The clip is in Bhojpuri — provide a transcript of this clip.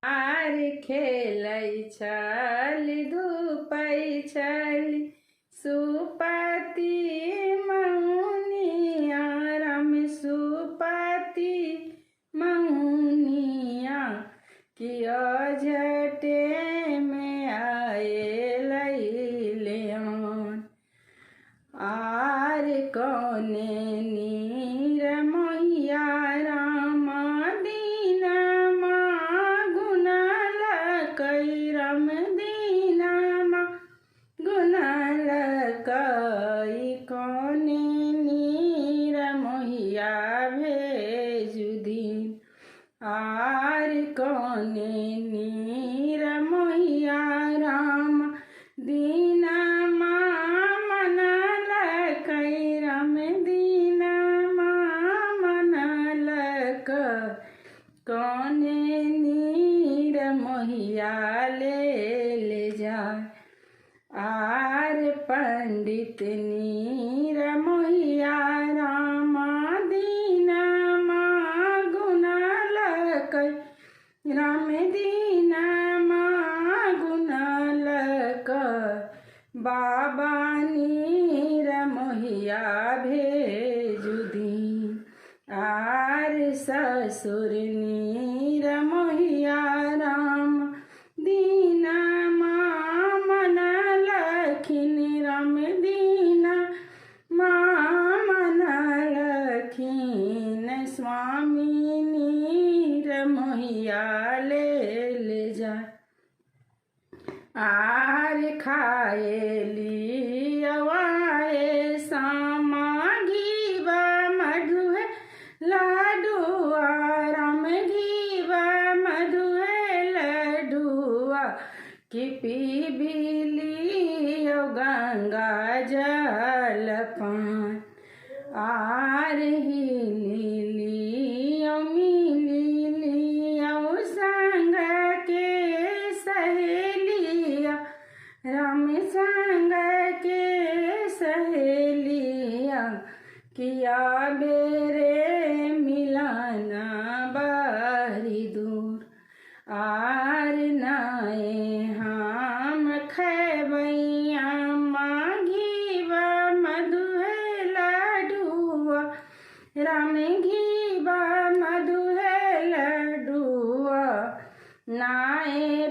आर खेलै छल धूपै छल सुपति मौनिया राम सुपति मौनिया किया झटे में आए लैलियन आर कौने नीर मैया राम दीनमा गुणल कई राम दीनमा गुणल कई कौने नीर मैया भेजु दिन आर कौने नीर मैया राम दीनमा मनल कई राम दीनमा मनल कौने नीर मैया ले जाए आर पंडित नीर मैया राम दीनमा गुणल कई राम दीनमा गुणल बाबा नीर मैया भेजु दिन आर ससुर नीर मैया राम दीनमा मनल खिन राम दीनमा मनल खिन स्वामी नीर मैया ले जाए आर खाएली अवाए सामा घीवा मधुए लाडुआ राम घीवा मधुए लडुआ कि पीबिली गंगा जल पान आर हिली मिली संग के सहेलिया राम संग के सहेलिया किया बेरे मिलाना बारी दूर आर नाए हम खैबैया माघीवा मधुए लाडुआ राम घीवा मधुए लडुआ नाए